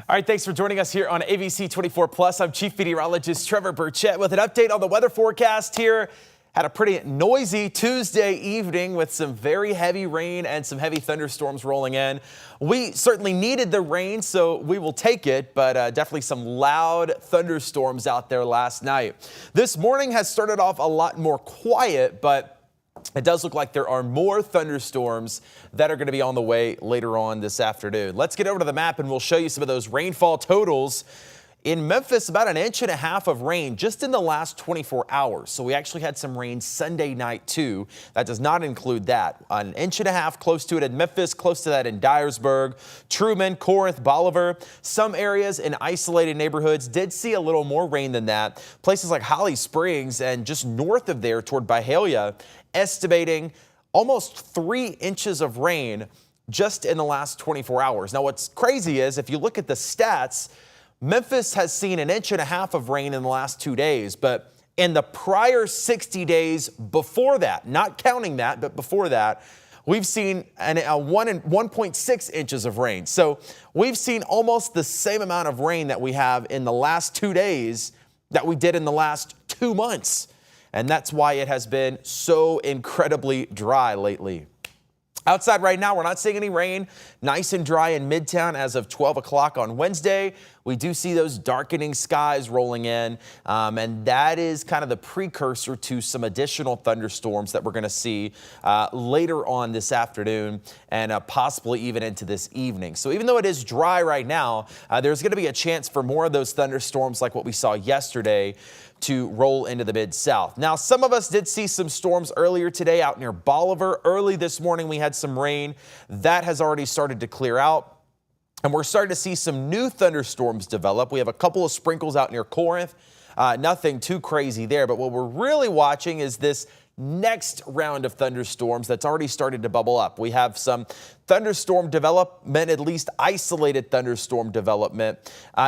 All right, thanks for joining us here on ABC24 Plus. I'm Chief Meteorologist Trevor Birchett with an update on the weather forecast here. Had a pretty noisy Tuesday evening with some very heavy rain and some heavy thunderstorms rolling in. We certainly needed the rain, so we will take it, but definitely some loud thunderstorms out there last night. This morning has started off a lot more quiet, but it does look like there are more thunderstorms that are going to be on the way later on this afternoon. Let's get over to the map and we'll show you some of those rainfall totals. In Memphis, about 1.5 inches of rain just in the last 24 hours. So we actually had some rain Sunday night too. That does not include that. 1.5 inches close to it in Memphis, close to that in Dyersburg, Truman, Corinth, Bolivar. Some areas in isolated neighborhoods did see a little more rain than that. Places like Holly Springs and just north of there toward Byhalia, estimating almost 3 inches of rain just in the last 24 hours. Now what's crazy is if you look at the stats, Memphis has seen 1.5 inches of rain in the last 2 days, but in the prior 60 days before that, not counting that, but before that, we've seen 1.6 inches of rain. So we've seen almost the same amount of rain that we have in the last 2 days that we did in the last 2 months. And that's why it has been so incredibly dry lately. Outside right now, we're not seeing any rain. Nice and dry in Midtown as of 12 o'clock on Wednesday. We do see those darkening skies rolling in, and that is kind of the precursor to some additional thunderstorms that we're going to see later on this afternoon and possibly even into this evening. So even though it is dry right now, there's going to be a chance for more of those thunderstorms like what we saw yesterday to roll into the Mid-South. Now, some of us did see some storms earlier today out near Bolivar. Early this morning, we had some rain. That has already started to clear out. And we're starting to see some new thunderstorms develop. We have a couple of sprinkles out near Corinth. Nothing too crazy there. But what we're really watching is this next round of thunderstorms that's already started to bubble up. We have some thunderstorm development, at least isolated thunderstorm development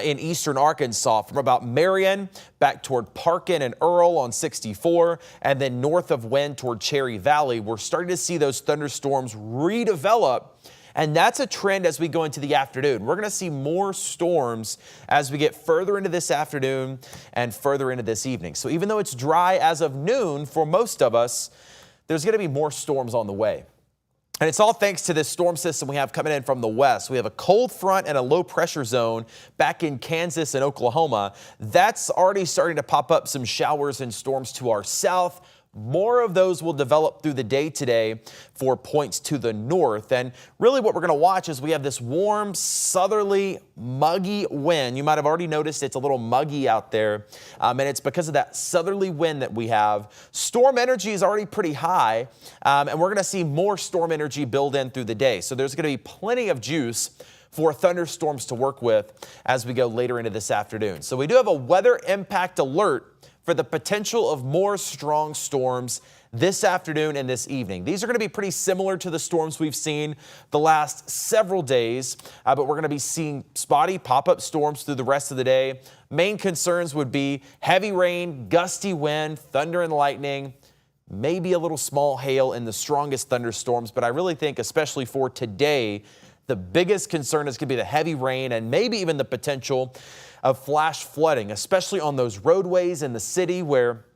in eastern Arkansas from about Marion back toward Parkin and Earl on 64 and then north of Wynn toward Cherry Valley. We're starting to see those thunderstorms redevelop. And that's a trend as we go into the afternoon. We're going to see more storms as we get further into this afternoon and further into this evening. So even though it's dry as of noon for most of us, there's going to be more storms on the way. And it's all thanks to this storm system we have coming in from the west. We have a cold front and a low pressure zone back in Kansas and Oklahoma. That's already starting to pop up some showers and storms to our south. More of those will develop through the day today for points to the north. And really what we're going to watch is we have this warm, southerly, muggy wind. You might have already noticed it's a little muggy out there. And it's because of that southerly wind that we have. Storm energy is already pretty high. And we're going to see more storm energy build in through the day. So there's going to be plenty of juice for thunderstorms to work with as we go later into this afternoon. So we do have a weather impact alert for the potential of more strong storms this afternoon and this evening. These are going to be pretty similar to the storms we've seen the last several days, but we're going to be seeing spotty pop-up storms through the rest of the day. Main concerns would be heavy rain, gusty wind, thunder and lightning, maybe a little small hail in the strongest thunderstorms, but I really think especially for today, the biggest concern is going to be the heavy rain and maybe even the potential of flash flooding, especially on those roadways in the city where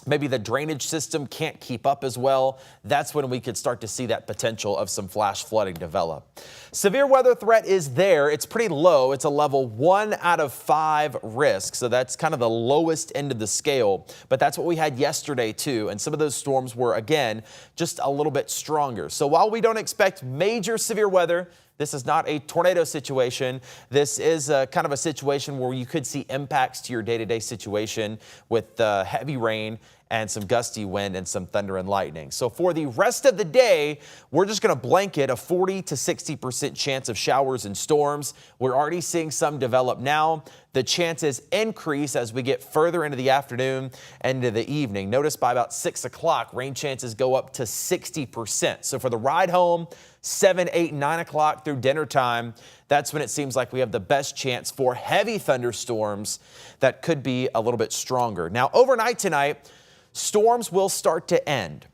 maybe the drainage system can't keep up as well, that's when we could start to see that potential of some flash flooding develop. Severe weather threat is there. It's pretty low. It's a level 1 out of 5 risk. So that's kind of the lowest end of the scale. But that's what we had yesterday too. And some of those storms were, again, just a little bit stronger. So while we don't expect major severe weather, this is not a tornado situation. This is kind of a situation where you could see impacts to your day-to-day situation with heavy rain and some gusty wind and some thunder and lightning. So for the rest of the day, we're just going to blanket a 40 to 60% chance of showers and storms. We're already seeing some develop now. The chances increase as we get further into the afternoon and into the evening. Notice by about 6 o'clock, rain chances go up to 60%. So for the ride home, 7, 8, 9 o'clock through dinner time, that's when it seems like we have the best chance for heavy thunderstorms that could be a little bit stronger. Now, overnight tonight, storms will start to end.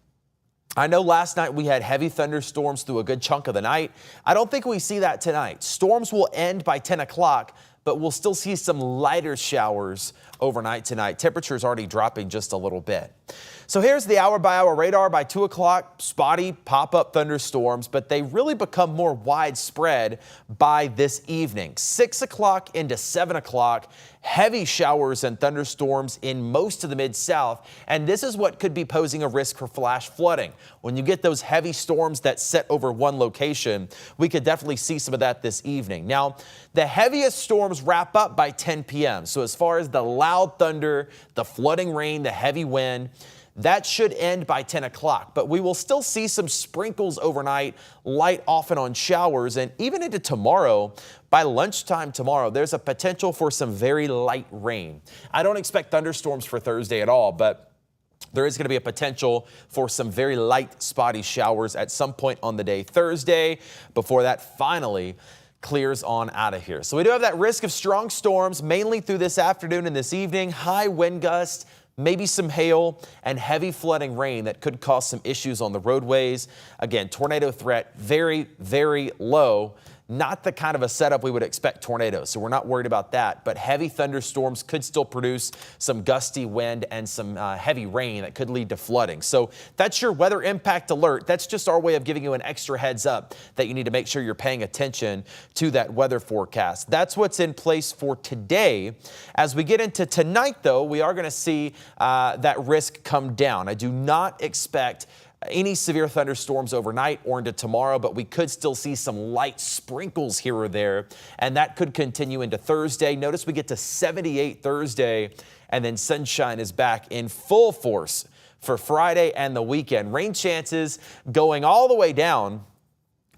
I know last night we had heavy thunderstorms through a good chunk of the night. I don't think we see that tonight. Storms will end by 10 o'clock, but we'll still see some lighter showers overnight tonight. Temperatures already dropping just a little bit. So here's the hour-by-hour radar. By 2 o'clock, spotty pop-up thunderstorms, but they really become more widespread by this evening. 6 o'clock into 7 o'clock, heavy showers and thunderstorms in most of the Mid-South, and this is what could be posing a risk for flash flooding. When you get those heavy storms that set over one location, we could definitely see some of that this evening. Now, the heaviest storms wrap up by 10 p.m. So as far as the loud thunder, the flooding rain, the heavy wind, that should end by 10 o'clock, but we will still see some sprinkles overnight, light off and on showers, and even into tomorrow. By lunchtime tomorrow, there's a potential for some very light rain. I don't expect thunderstorms for Thursday at all, but there is going to be a potential for some very light, spotty showers at some point on the day Thursday before that finally clears on out of here. So we do have that risk of strong storms mainly through this afternoon and this evening, high wind gusts, maybe some hail and heavy flooding rain that could cause some issues on the roadways. Again, tornado threat very, very low. Not the kind of a setup we would expect tornadoes, so we're not worried about that. But heavy thunderstorms could still produce some gusty wind and some heavy rain that could lead to flooding. So that's your weather impact alert. That's just our way of giving you an extra heads up that you need to make sure you're paying attention to that weather forecast. That's what's in place for today. As we get into tonight, though, we are going to see that risk come down. I do not expect any severe thunderstorms overnight or into tomorrow, but we could still see some light sprinkles here or there, and that could continue into Thursday. Notice we get to 78 Thursday, and then sunshine is back in full force for Friday and the weekend. Rain chances going all the way down.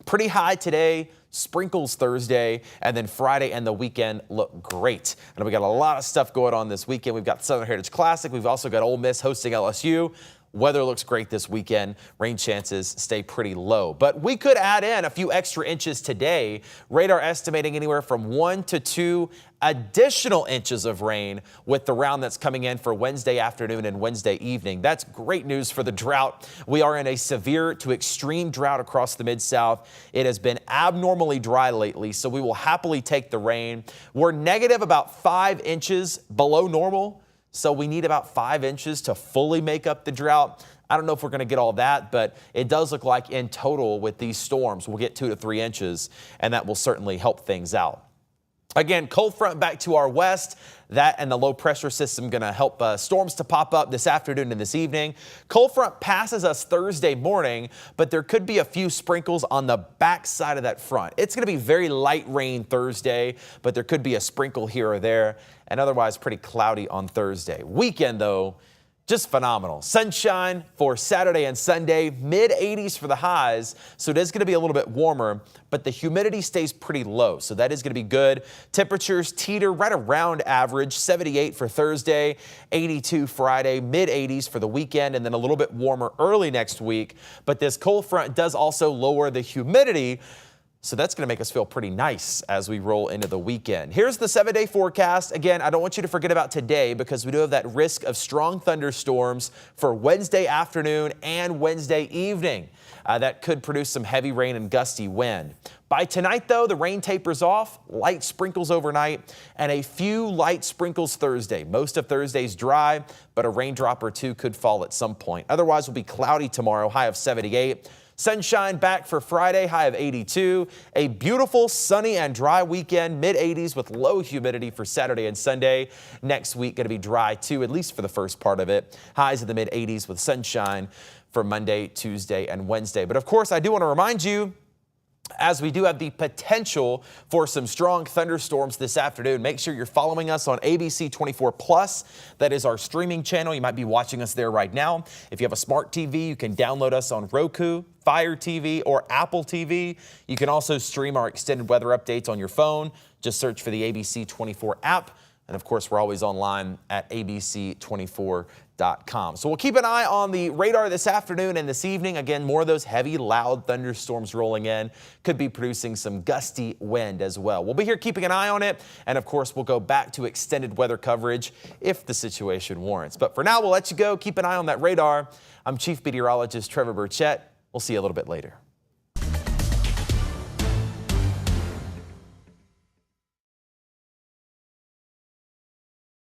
Pretty high today, sprinkles Thursday, and then Friday and the weekend look great. And we got a lot of stuff going on this weekend. We've got Southern Heritage Classic. We've also got Ole Miss hosting LSU. Weather looks great this weekend. Rain chances stay pretty low, but we could add in a few extra inches today. Radar estimating anywhere from 1 to 2 additional inches of rain with the round that's coming in for Wednesday afternoon and Wednesday evening. That's great news for the drought. We are in a severe to extreme drought across the Mid-South. It has been abnormally dry lately, so we will happily take the rain. We're negative about 5 inches below normal. So we need about 5 inches to fully make up the drought. I don't know if we're going to get all that, but it does look like in total with these storms, we'll get 2 to 3 inches, and that will certainly help things out. Again, cold front back to our west. That and the low pressure system going to help storms to pop up this afternoon and this evening. Cold front passes us Thursday morning, but there could be a few sprinkles on the back side of that front. It's going to be very light rain Thursday, but there could be a sprinkle here or there, and otherwise pretty cloudy on Thursday. Weekend, though, just phenomenal. Sunshine for Saturday and Sunday, mid-80s for the highs, so it is going to be a little bit warmer, but the humidity stays pretty low, so that is going to be good. Temperatures teeter right around average, 78 for Thursday, 82 Friday, mid-80s for the weekend, and then a little bit warmer early next week. But this cold front does also lower the humidity, So that's going to make us feel pretty nice as we roll into the weekend. Here's the 7-day forecast. Again, I don't want you to forget about today because we do have that risk of strong thunderstorms for Wednesday afternoon and Wednesday evening. That could produce some heavy rain and gusty wind. By tonight, though, the rain tapers off, light sprinkles overnight, and a few light sprinkles Thursday. Most of Thursday's dry, but a raindrop or two could fall at some point. Otherwise, will be cloudy tomorrow, high of 78. Sunshine back for Friday, high of 82. A beautiful sunny and dry weekend, mid-80s with low humidity for Saturday and Sunday. Next week going to be dry too, at least for the first part of it. Highs in the mid-80s with sunshine for Monday, Tuesday, and Wednesday. But of course, I do want to remind you, as we do have the potential for some strong thunderstorms this afternoon, make sure you're following us on ABC24 Plus. That is our streaming channel. You might be watching us there right now. If you have a smart TV, you can download us on Roku, Fire TV, or Apple TV. You can also stream our extended weather updates on your phone. Just search for the ABC24 app. And of course, we're always online at ABC24.com. So we'll keep an eye on the radar this afternoon and this evening. Again, more of those heavy, loud thunderstorms rolling in. Could be producing some gusty wind as well. We'll be here keeping an eye on it. And of course, we'll go back to extended weather coverage if the situation warrants. But for now, we'll let you go. Keep an eye on that radar. I'm Chief Meteorologist Trevor Birchett. We'll see you a little bit later.